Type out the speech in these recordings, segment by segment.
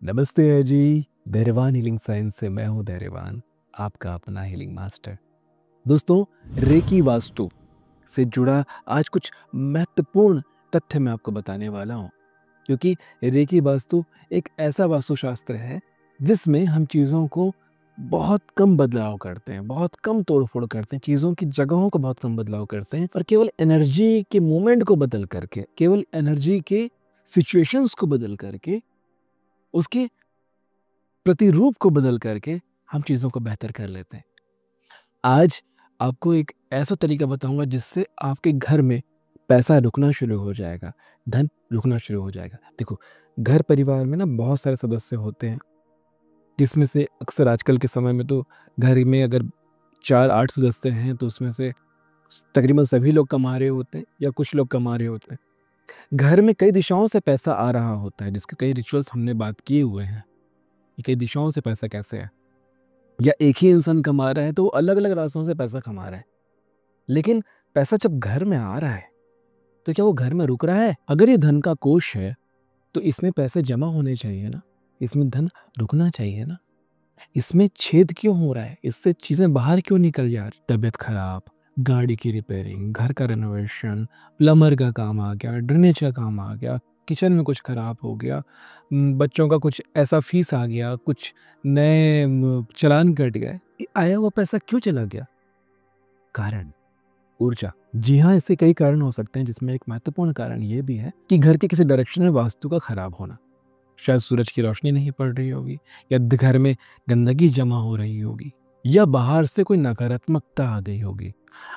नमस्ते है जी। धैर्यवान हीलिंग साइंस से मैं हूं धैर्यवान, आपका अपना हीलिंग मास्टर। दोस्तों, रेकी वास्तु से जुड़ा आज कुछ महत्वपूर्ण तथ्य मैं आपको बताने वाला हूं, क्योंकि रेकी वास्तु एक ऐसा वास्तुशास्त्र है जिसमें हम चीज़ों को बहुत कम बदलाव करते हैं, बहुत कम तोड़-फोड़ करते हैं, चीज़ों की जगहों को बहुत कम बदलाव करते हैं, पर केवल एनर्जी के मूवमेंट को बदल करके, केवल एनर्जी के सिचुएशंस को बदल करके, उसके प्रतिरूप को बदल करके हम चीज़ों को बेहतर कर लेते हैं। आज आपको एक ऐसा तरीका बताऊंगा जिससे आपके घर में पैसा रुकना शुरू हो जाएगा, धन रुकना शुरू हो जाएगा। देखो, घर परिवार में ना बहुत सारे सदस्य होते हैं, जिसमें से अक्सर आजकल के समय में तो घर में अगर 4-8 सदस्य हैं तो उसमें से तकरीबन सभी लोग कमा रहे होते हैं या कुछ लोग कमा रहे होते हैं। घर में कई दिशाओं से पैसा आ रहा होता है, जिसके कई रिचुअल्स हमने बात किए हुए हैं कि कई दिशाओं से पैसा कैसे है, या एक ही इंसान कमा रहा है तो वो अलग अलग रास्तों से पैसा कमा रहा है। लेकिन पैसा जब घर में आ रहा है तो क्या वो घर में रुक रहा है? अगर ये धन का कोष है तो इसमें पैसे जमा होने चाहिए ना, इसमें धन रुकना चाहिए ना। इसमें छेद क्यों हो रहा है? इससे चीजें बाहर क्यों निकल जा रही? तबीयत खराब, गाड़ी की रिपेयरिंग, घर का रेनोवेशन, प्लम्बर का काम आ गया, ड्रेनेज का काम आ गया, किचन में कुछ खराब हो गया, बच्चों का कुछ ऐसा फीस आ गया, कुछ नए चालान कट गए। ये आया हुआ पैसा क्यों चला गया? कारण ऊर्जा। जी हाँ, ऐसे कई कारण हो सकते हैं, जिसमें एक महत्वपूर्ण कारण ये भी है कि घर के किसी डायरेक्शन में वास्तु का खराब होना। शायद सूरज की रोशनी नहीं पड़ रही होगी, या घर में गंदगी जमा हो रही होगी, या बाहर से कोई नकारात्मकता आ गई होगी।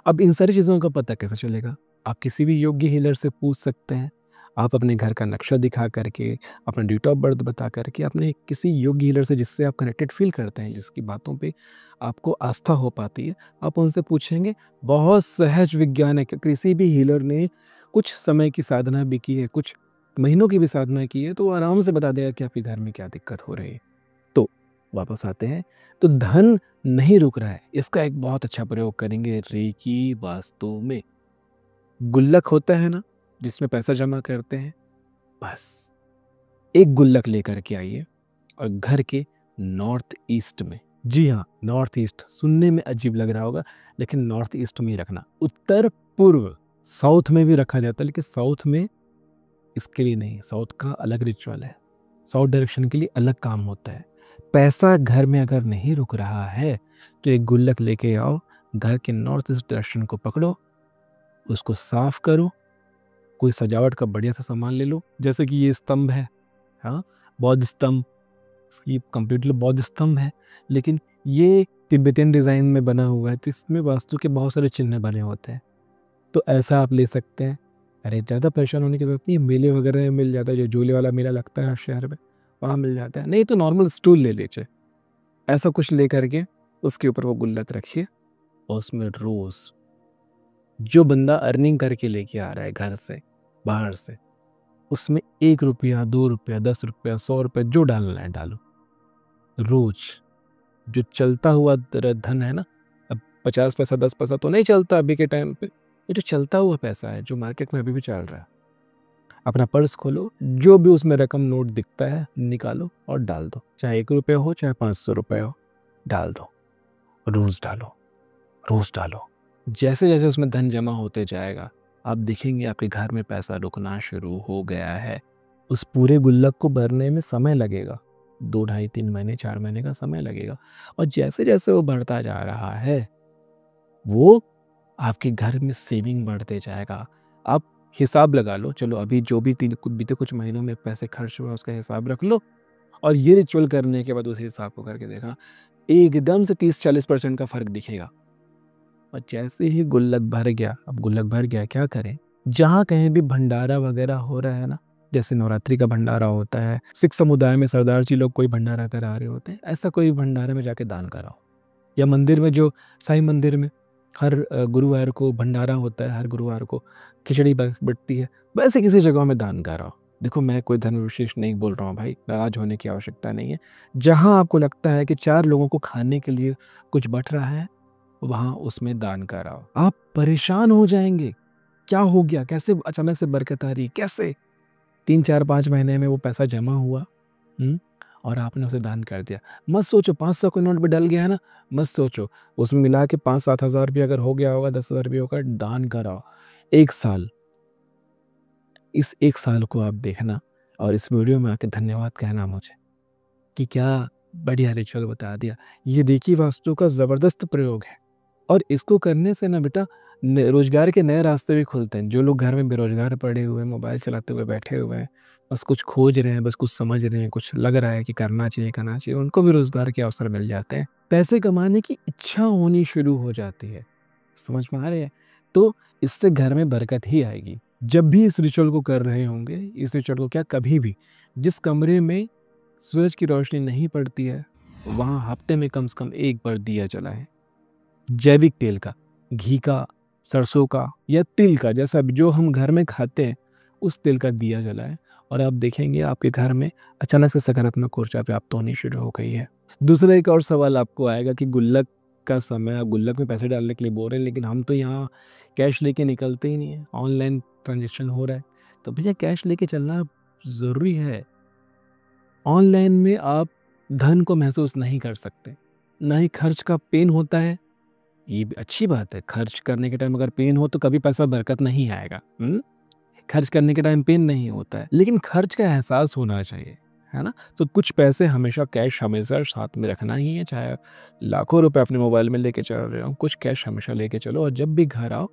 अब इन सारी चीज़ों का पता कैसे चलेगा? आप किसी भी योग्य हीलर से पूछ सकते हैं। आप अपने घर का नक्शा दिखा करके, अपना डेट ऑफ बर्थ बता करके, अपने किसी योग्य हीलर से जिससे आप कनेक्टेड फील करते हैं, जिसकी बातों पे आपको आस्था हो पाती है, आप उनसे पूछेंगे। बहुत सहज विज्ञान है कि किसी भी हीलर ने कुछ समय की साधना भी की है, कुछ महीनों की भी साधना की है, तो वो आराम से बता देगा कि आपके घर में क्या दिक्कत हो रही है। तो वापस आते हैं, तो धन नहीं रुक रहा है, इसका एक बहुत अच्छा प्रयोग करेंगे रेकी वास्तु में। गुल्लक होता है ना, जिसमें पैसा जमा करते हैं, बस एक गुल्लक लेकर के आइए और घर के नॉर्थ ईस्ट में, जी हाँ, नॉर्थ ईस्ट सुनने में अजीब लग रहा होगा, लेकिन नॉर्थ ईस्ट में ही रखना। उत्तर पूर्व साउथ में भी रखा जाता है, लेकिन साउथ में इसके लिए नहीं, साउथ का अलग रिचुअल है, साउथ डायरेक्शन के लिए अलग काम होता है। पैसा घर में अगर नहीं रुक रहा है तो एक गुल्लक लेके आओ, घर के नॉर्थ ईस्ट डायरेक्शन को पकड़ो, उसको साफ करो, कोई सजावट का बढ़िया सा सामान ले लो, जैसे कि ये स्तंभ है, हाँ, बौद्ध स्तंभ, ये कंप्लीटली बौद्ध स्तंभ है, लेकिन ये तिब्बतियन डिज़ाइन में बना हुआ है, तो इसमें वास्तु के बहुत सारे चिन्ह बने होते हैं। तो ऐसा आप ले सकते हैं। अरे ज़्यादा परेशान होने की ज़रूरत नहीं है, मेले वगैरह में मिल जाता है, जो झूले वाला मेला लगता है हर शहर में, वहाँ मिल जाता है। नहीं तो नॉर्मल स्टूल ले लीजिए, ऐसा कुछ ले करके उसके ऊपर वो गुल्लक रखिए, और उसमें रोज़ जो बंदा अर्निंग करके लेके आ रहा है घर से, बाहर से, उसमें 1 रुपया, 2 रुपया, 10 रुपया, 100 रुपया जो डालना है डालो। रोज जो चलता हुआ तेरा धन है ना, अब 50 पैसा 10 पैसा तो नहीं चलता अभी के टाइम पे, ये जो चलता हुआ पैसा है जो मार्केट में अभी भी चल रहा है, अपना पर्स खोलो, जो भी उसमें रकम नोट दिखता है निकालो और डाल दो, चाहे 1 रुपया हो चाहे 500 रुपये हो, डाल दो। रोज डालो, रोज डालो। जैसे जैसे उसमें धन जमा होते जाएगा, आप देखेंगे आपके घर में पैसा रुकना शुरू हो गया है। उस पूरे गुल्लक को भरने में समय लगेगा, 2 ढाई 3 महीने 4 महीने का समय लगेगा, और जैसे जैसे वो बढ़ता जा रहा है, वो आपके घर में सेविंग बढ़ते जाएगा। आप हिसाब लगा लो, चलो अभी जो भी बीते कुछ महीनों में पैसे खर्च हुआ उसका हिसाब रख लो, और ये रिचुअल करने के बाद उस हिसाब को करके देखा, एकदम से 30-40% का फर्क दिखेगा। और जैसे ही गुल्लक भर गया, अब गुल्लक भर गया, क्या करें? जहाँ कहीं भी भंडारा वगैरह हो रहा है ना, जैसे नवरात्रि का भंडारा होता है, सिख समुदाय में सरदार जी लोग कोई भंडारा करा रहे होते हैं, ऐसा कोई भंडारे में जाके दान कराओ। या मंदिर में, जो साईं मंदिर में हर गुरुवार को भंडारा होता है, हर गुरुवार को खिचड़ी बटती है, वैसे किसी जगह में दान कराओ। देखो, मैं कोई धन विशेष नहीं बोल रहा हूँ भाई, नाराज होने की आवश्यकता नहीं है। जहाँ आपको लगता है कि 4 लोगों को खाने के लिए कुछ बट रहा है, वहाँ उसमें दान कराओ। आप परेशान हो जाएंगे, क्या हो गया, कैसे अचानक से बरकत आ रही, कैसे 3 4 5 महीने में वो पैसा जमा हुआ, और आपने उसे दान कर दिया। मत सोचो 500 का नोट भी डल गया है ना, मत सोचो, उसमें मिला के 5-7 हज़ार रुपये अगर हो गया होगा, 10,000 रुपये होगा, दान कराओ। 1 साल, इस 1 साल को आप देखना और इस वीडियो में आके धन्यवाद कहना मुझे कि क्या बढ़िया रिचुअल बता दिया। ये रेकी वास्तु का ज़बरदस्त प्रयोग है और इसको करने से ना बेटा रोजगार के नए रास्ते भी खुलते हैं। जो लोग घर में बेरोजगार पड़े हुए हैं, मोबाइल चलाते हुए बैठे हुए हैं, बस कुछ खोज रहे हैं, बस कुछ समझ रहे हैं, कुछ लग रहा है कि करना चाहिए, उनको भी रोजगार के अवसर मिल जाते हैं। पैसे कमाने की इच्छा होनी शुरू हो जाती है। समझ में आ रहे हैं? तो इससे घर में बरकत ही आएगी। जब भी इस रिचुअल को कर रहे होंगे, इस रिचुअल को क्या कभी भी जिस कमरे में सूरज की रोशनी नहीं पड़ती है, वहाँ हफ्ते में कम से कम 1 बार दिया जलाएं। जैविक तेल का, घी का, सरसों का या तिल का, जैसा भी जो हम घर में खाते हैं उस तेल का दिया जलाएं और आप देखेंगे आपके घर में अचानक से सकारात्मक ऊर्जा प्राप्त होनी शुरू हो गई है। दूसरा एक और सवाल आपको आएगा कि गुल्लक का समय, आप गुल्लक में पैसे डालने के लिए बोल रहे हैं, लेकिन हम तो यहाँ कैश लेके निकलते ही नहीं है, ऑनलाइन ट्रांजेक्शन हो रहा है। तो भैया कैश लेके चलना ज़रूरी है। ऑनलाइन में आप धन को महसूस नहीं कर सकते, ना ही खर्च का पेन होता है। ये भी अच्छी बात है, खर्च करने के टाइम अगर पेन हो तो कभी पैसा बरकत नहीं आएगा। खर्च करने के टाइम पेन नहीं होता है, लेकिन खर्च का एहसास होना चाहिए, है ना? तो कुछ पैसे हमेशा कैश हमेशा साथ में रखना ही है, चाहे लाखों रुपए अपने मोबाइल में लेके चल रहे हो, कुछ कैश हमेशा लेके चलो और जब भी घर आओ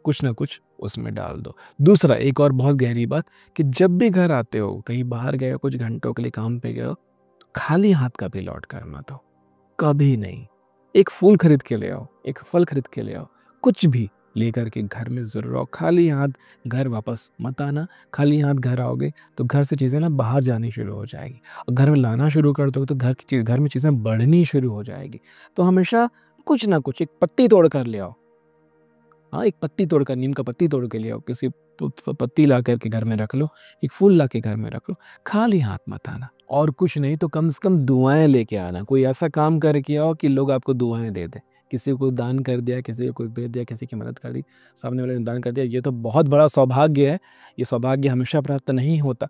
कुछ ना कुछ उसमें डाल दो। दूसरा एक और बहुत गहरी बात कि जब भी घर आते हो, कहीं बाहर गए हो, कुछ घंटों के लिए काम पे गए हो, तो खाली हाथ कभी लौट कर मत आओ, कभी नहीं। एक फूल खरीद के ले आओ, एक फल खरीद के ले आओ, कुछ भी लेकर के घर में ज़रूर आओ। खाली हाथ घर वापस मत आना। खाली हाथ घर आओगे तो घर से चीज़ें ना बाहर जानी शुरू हो जाएगी और घर में लाना शुरू कर दोगे तो घर में चीज़ें बढ़नी शुरू हो जाएगी। तो हमेशा कुछ ना कुछ एक पत्ती तोड़ कर ले आओ। हाँ, एक पत्ती तोड़कर, नीम का पत्ती तोड़ के ले आओ, किसी पत्ती ला करके घर में रख लो, एक फूल ला के घर में रख लो, खाली हाथ मत आना। और कुछ नहीं तो कम से कम दुआएं लेके आना। कोई ऐसा काम करके आओ कि लोग आपको दुआएं दे दें। किसी को दान कर दिया, किसी को कुछ दे दिया, किसी की मदद कर दी, सामने वाले ने दान कर दिया, ये तो बहुत बड़ा सौभाग्य है। ये सौभाग्य हमेशा प्राप्त नहीं होता।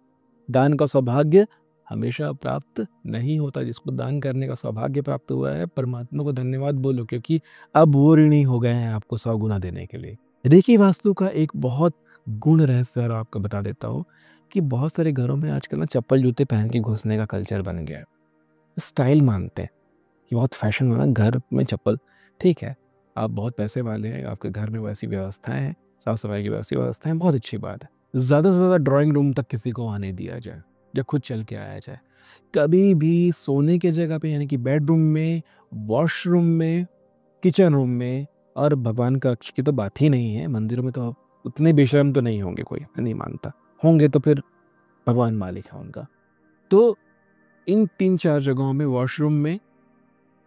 दान का सौभाग्य हमेशा प्राप्त नहीं होता। जिसको दान करने का सौभाग्य प्राप्त हुआ है, परमात्मा को धन्यवाद बोलो, क्योंकि अब वो ऋणी हो गए हैं आपको 100 गुना देने के लिए। रेकी वास्तु का एक बहुत गुण रहस्य और आपको बता देता हूँ कि बहुत सारे घरों में आजकल ना चप्पल जूते पहन के घुसने का कल्चर बन गया है। स्टाइल मानते हैं कि बहुत फैशन बना घर में चप्पल। ठीक है, आप बहुत पैसे वाले हैं, आपके घर में वैसी व्यवस्थाएं हैं, साफ सफाई की वैसी व्यवस्थाएं, बहुत अच्छी बात है। ज़्यादा से ज़्यादा ड्राइंग रूम तक किसी को आने दिया जाए या खुद चल के आया जाए। कभी भी सोने की जगह पे, यानी कि बेडरूम में, वॉशरूम में, किचन रूम में, और भगवान का कक्ष की तो बात ही नहीं है, मंदिरों में तो उतने बेशर्म तो नहीं होंगे, कोई मैं नहीं मानता। होंगे तो फिर भगवान मालिक है उनका। तो इन 3-4 जगहों में, वॉशरूम में,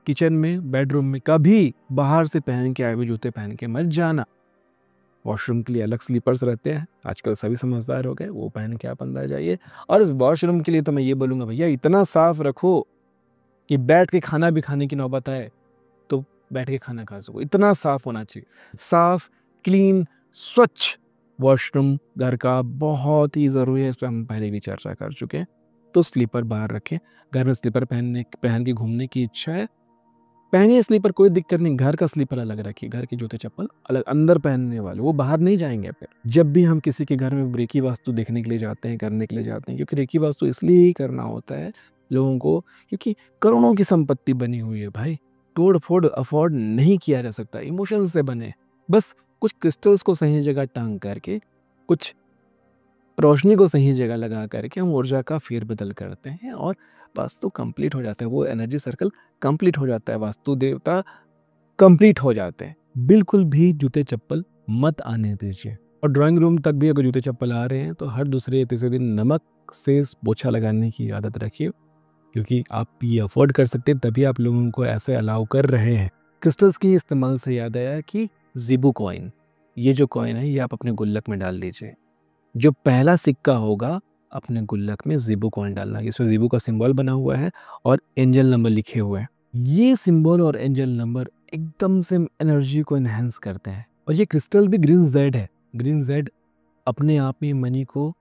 किचन में, बेडरूम में, कभी बाहर से पहन के आए हुए जूते पहन के मत जाना। वॉशरूम के लिए अलग स्लीपर्स रहते हैं, आजकल सभी समझदार हो गए, वो पहन के आप अंदर जाइए। और वॉशरूम के लिए तो मैं ये बोलूँगा भैया इतना साफ रखो कि बैठ के खाना भी खाने की नौबत आए तो बैठ के खाना खा सको, इतना साफ होना चाहिए। साफ, क्लीन, स्वच्छ वॉशरूम घर का बहुत ही ज़रूरी है। इस पर हम पहले भी चर्चा कर चुके हैं। तो स्लीपर बाहर रखें। घर में स्लीपर पहन के घूमने की इच्छा है, पहनिए स्लीपर, कोई दिक्कत नहीं। घर का स्लीपर अलग रखिए, घर के जूते चप्पल अलग, अंदर पहनने वाले वो बाहर नहीं जाएंगे। फिर जब भी हम किसी के घर में रेकी वास्तु देखने के लिए जाते हैं, करने के लिए जाते हैं, क्योंकि रेकी वास्तु इसलिए ही करना होता है लोगों को, क्योंकि करोड़ों की संपत्ति बनी हुई है भाई, तोड़ फोड़ अफोर्ड नहीं किया जा सकता। इमोशन से बने, बस कुछ क्रिस्टल्स को सही जगह टांग करके, कुछ रोशनी को सही जगह लगा करके हम ऊर्जा का फेरबदल करते हैं और वास्तु कंप्लीट हो जाता है। वो एनर्जी सर्कल कंप्लीट हो जाता है, वास्तु देवता कंप्लीट हो जाते हैं। बिल्कुल भी जूते चप्पल मत आने दीजिए। और ड्राइंग रूम तक भी अगर जूते चप्पल आ रहे हैं तो हर दूसरे या तीसरे दिन नमक से पोछा लगाने की आदत रखिए, क्योंकि आप ये अफोर्ड कर सकते हैं, तभी आप लोगों को ऐसे अलाउ कर रहे हैं। क्रिस्टल्स के इस्तेमाल से याद आया कि ज़ीबू कॉइन, ये जो कॉइन है ये आप अपने गुल्लक में डाल दीजिए। जो पहला सिक्का होगा अपने गुल्लक में ज़ीबू कॉइन डालना। इसमें ज़ीबू का सिंबल बना हुआ है और एंजल नंबर लिखे हुए हैं। ये सिंबल और एंजल नंबर एकदम से एनर्जी को एनहेंस करते हैं। और ये क्रिस्टल भी ग्रीन जेड है। ग्रीन जेड अपने आप में मनी को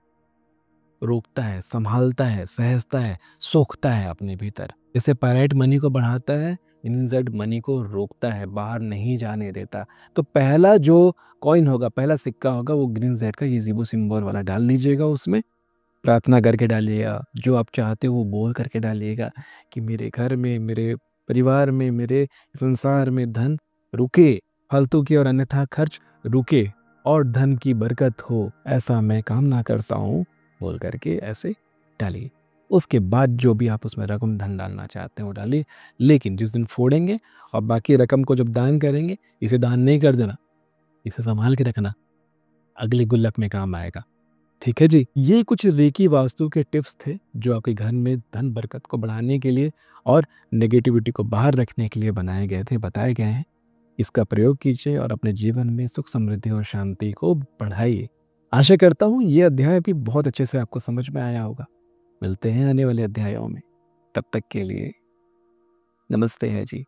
रोकता है, संभालता है, सहजता है, सोखता है अपने भीतर। जैसे पायराइट मनी को बढ़ाता है, ग्रीन मनी को रोकता है, बाहर नहीं जाने देता। तो पहला जो कॉइन होगा, पहला सिक्का होगा, वो ग्रीन जेड का यीज़िबो सिंबल वाला डाल लीजिएगा उसमें। प्रार्थना करके डालिएगा, जो आप चाहते हो वो बोल करके डालिएगा कि मेरे घर में, मेरे परिवार में, मेरे संसार में धन रुके, फालतू के और अन्यथा खर्च रुके और धन की बरकत हो, ऐसा मैं कामना करता हूँ, बोल करके ऐसे डालिए। उसके बाद जो भी आप उसमें रकम धन डालना चाहते हैं वो डालिए। लेकिन जिस दिन फोड़ेंगे और बाकी रकम को जब दान करेंगे, इसे दान नहीं कर देना, इसे संभाल के रखना, अगले गुल्लक में काम आएगा। ठीक है जी, ये कुछ रेकी वास्तु के टिप्स थे जो आपके घर में धन बरकत को बढ़ाने के लिए और नेगेटिविटी को बाहर रखने के लिए बनाए गए थे, बताए गए हैं। इसका प्रयोग कीजिए और अपने जीवन में सुख समृद्धि और शांति को बढ़ाइए। आशा करता हूँ ये अध्याय भी बहुत अच्छे से आपको समझ में आया होगा। मिलते हैं आने वाले अध्यायों में, तब तक के लिए नमस्ते है जी।